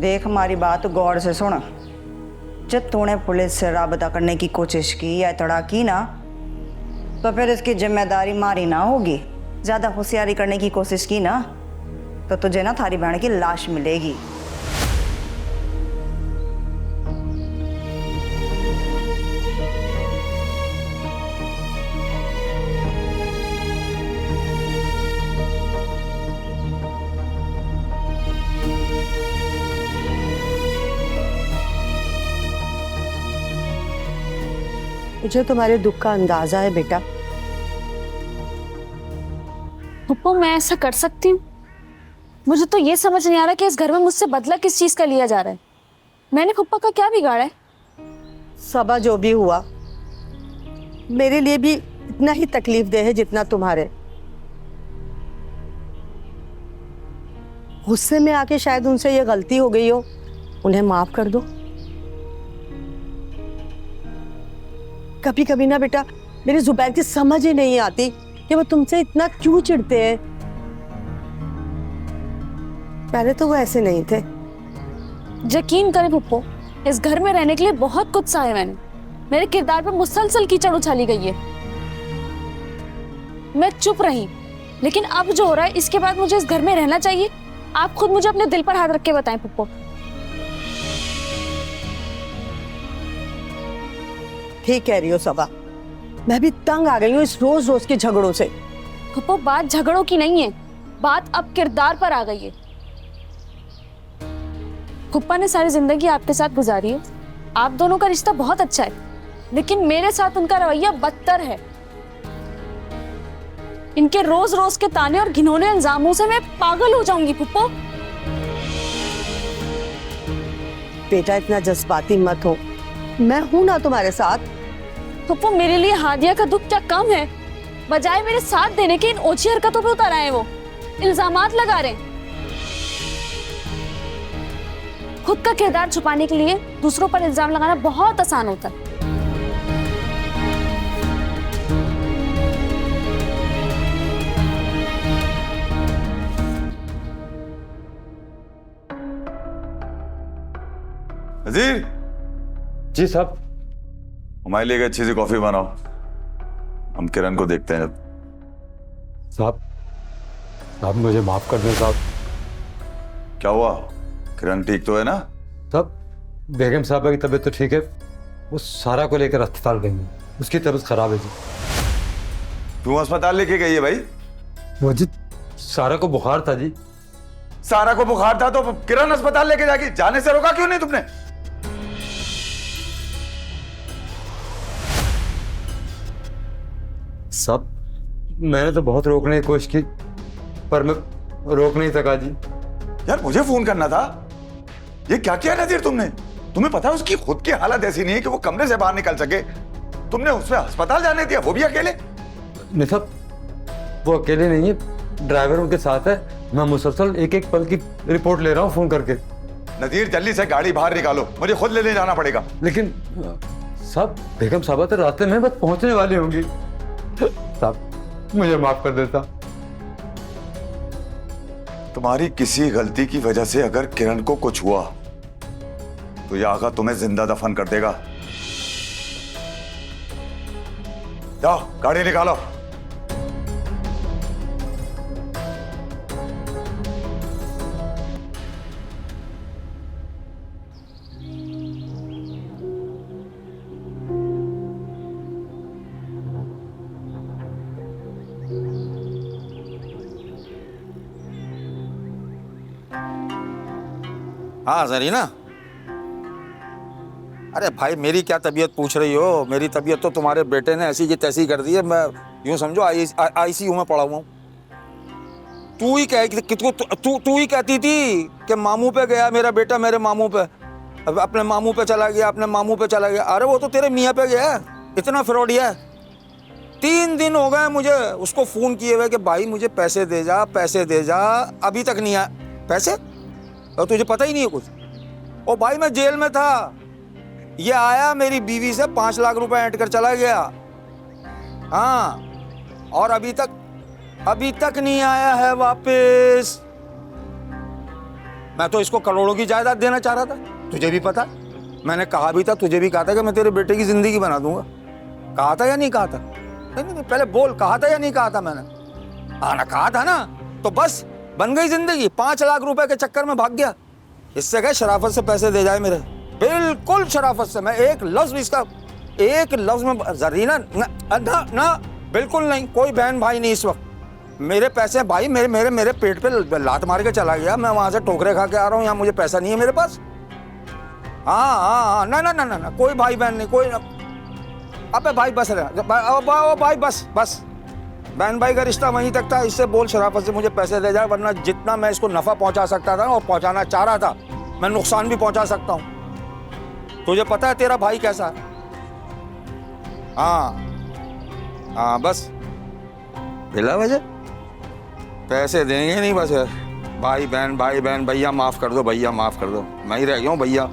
देख हमारी बात गौर से सुन। जब तूने पुलिस से राबता करने की कोशिश की या तड़ा की ना, तो फिर इसकी जिम्मेदारी मारी ना होगी। ज्यादा होशियारी करने की कोशिश की ना तो तुझे ना थारी बहन की लाश मिलेगी। मुझे तुम्हारे दुख का अंदाजा है बेटा। पप्पू मैं ऐसा कर सकती हूँ? मुझे तो ये समझ नहीं आ रहा कि इस घर में मुझसे बदला किस चीज का लिया जा रहा है। मैंने पप्पा का क्या बिगाड़ा है? सबा जो भी हुआ मेरे लिए भी इतना ही तकलीफ दे है जितना तुम्हारे। गुस्से में आके शायद उनसे ये गलती हो गई हो, उन्हें माफ कर दो। कभी कभी ना बेटा मेरी जुबैर की समझ ही नहीं आती कि वो तुमसे इतना क्यों चिढ़ते हैं। पहले तो वो ऐसे नहीं थे। यकीन करें पप्पू, इस घर में रहने के लिए बहुत कुछ सहा है मैंने। मेरे किरदार पर मुसलसल कीचड़ उछाली गई है। मैं चुप रही, लेकिन अब जो हो रहा है इसके बाद मुझे इस घर में रहना चाहिए। आप खुद मुझे अपने दिल पर हाथ रख के बताएं पप्पू। ठीक कह रही हो सबा, मैं भी तंग आ गई हूँ इस रोज रोज के झगड़ों से। पप्पू बात झगड़ों की नहीं है, बात अब किरदार पर आ गई है। फुप्पा ने सारी जिंदगी आपके साथ गुजारी है, आप दोनों का रिश्ता बहुत अच्छा है, लेकिन मेरे साथ उनका रवैया बदतर है। इनके रोज रोज के ताने और घिनौने इल्जामों से मैं पागल हो जाऊंगी फुप्पो। बेटा इतना जज्बाती मत हो, मैं हूं ना तुम्हारे साथ। फुप्पो मेरे लिए हादिया का दुख क्या कम है? बजाय मेरे साथ देने के इन ओछी हरकतों पे उतर आए, वो इल्जामात लगा रहे हैं। खुद का किरदार छुपाने के लिए दूसरों पर इल्जाम लगाना बहुत आसान होता है। नजीर जी साहब। हमारे लिए एक अच्छी सी कॉफी बनाओ, हम किरण को देखते हैं। साहब साहब मुझे माफ कर दें साहब। क्या हुआ? किरण ठीक तो है ना? साहब बेगम साहबा की तबीयत तो ठीक है, वो सारा को लेकर अस्पताल गई है, उसकी तबीयत खराब है जी। क्यों अस्पताल लेके गई है भाई? वो जी सारा को बुखार था जी। सारा को बुखार था तो किरण अस्पताल लेके जाएगी, जाने से रोका क्यों नहीं तुमने? साहब मैंने तो बहुत रोकने की कोशिश की, पर मैं रोक नहीं सका जी। यार मुझे फोन करना था। ये क्या किया नजीर तुमने? तुम्हें पता है उसकी खुद की हालत ऐसी नहीं है कि वो कमरे से बाहर निकल सके, तुमने उसे अस्पताल जाने दिया, वो भी अकेले? नहीं साहब वो अकेले नहीं है, ड्राइवर उनके साथ है। मैं मुसलसल एक एक पल की रिपोर्ट ले रहा हूँ फोन करके। नजीर जल्दी से गाड़ी बाहर निकालो, मुझे खुद लेने जाना पड़ेगा। लेकिन साहब बेगम साहबा तो रास्ते में बस पहुंचने वाली होंगी। साहब मुझे माफ कर देता। तुम्हारी किसी गलती की वजह से अगर किरण को कुछ हुआ तो ये आगा तुम्हें जिंदा दफन कर देगा। जाओ गाड़ी निकालो। हाँ जरीना, अरे भाई मेरी क्या तबीयत पूछ रही हो? मेरी तबीयत तो तुम्हारे बेटे ने ऐसी की तैसी कर दी है। मैं यूं समझो आईसीयू में पड़ा हुआ हूँ। तू ही कहती थी कि मामू पे गया मेरा बेटा, मेरे मामू पे, अपने मामू पे चला गया, अपने मामू पे चला गया। अरे वो तो तेरे मियाँ पे गया है, इतना फ्रॉडी है। 3 दिन हो गए मुझे उसको फोन किए हुए कि भाई मुझे पैसे दे जा, पैसे दे जा, अभी तक नहीं आया पैसे। और तुझे पता ही नहीं है कुछ? ओ भाई मैं जेल में था, ये आया मेरी बीवी से 5 लाख रुपए ऐंठ कर चला गया। हाँ, और अभी तक नहीं आया है वापस। मैं तो इसको करोड़ों की जायदाद देना चाह रहा था, तुझे भी पता। मैंने कहा भी था, तुझे भी कहा था कि मैं तेरे बेटे की जिंदगी बना दूंगा। कहा था या नहीं कहा था? नहीं, पहले बोल, कहा था या नहीं कहा था मैंने? ना कहा था ना, तो बस बन गई जिंदगी। 5 लाख रुपए के चक्कर में भाग गया। इससे क्या शराफत से पैसे दे जाए मेरे, बिल्कुल शराफत से। मैं एक लफ्ज इसका, एक लफ्ज में जरीना ना, बिल्कुल नहीं। कोई बहन भाई नहीं इस वक्त। मेरे पैसे भाई मेरे मेरे मेरे पेट पे लात मार के चला गया। मैं वहां से ठोकरे खा के आ रहा हूँ, यहाँ मुझे पैसा नहीं है मेरे पास। हाँ, ना, कोई भाई बहन नहीं, कोई। अबे भाई बस रहा भाई, बस बहन भाई का रिश्ता वहीं तक था। इससे बोल शराफत से मुझे पैसे दे जाए, वरना जितना मैं इसको नफा पहुंचा सकता था और पहुंचाना चाह रहा था, मैं नुकसान भी पहुंचा सकता हूं। तुझे पता है तेरा भाई कैसा है? हाँ, बस बिला वजह पैसे देंगे नहीं बस। भाई बहन भैया माफ कर दो, भैया माफ कर दो। मैं ही रह गया हूँ भैया।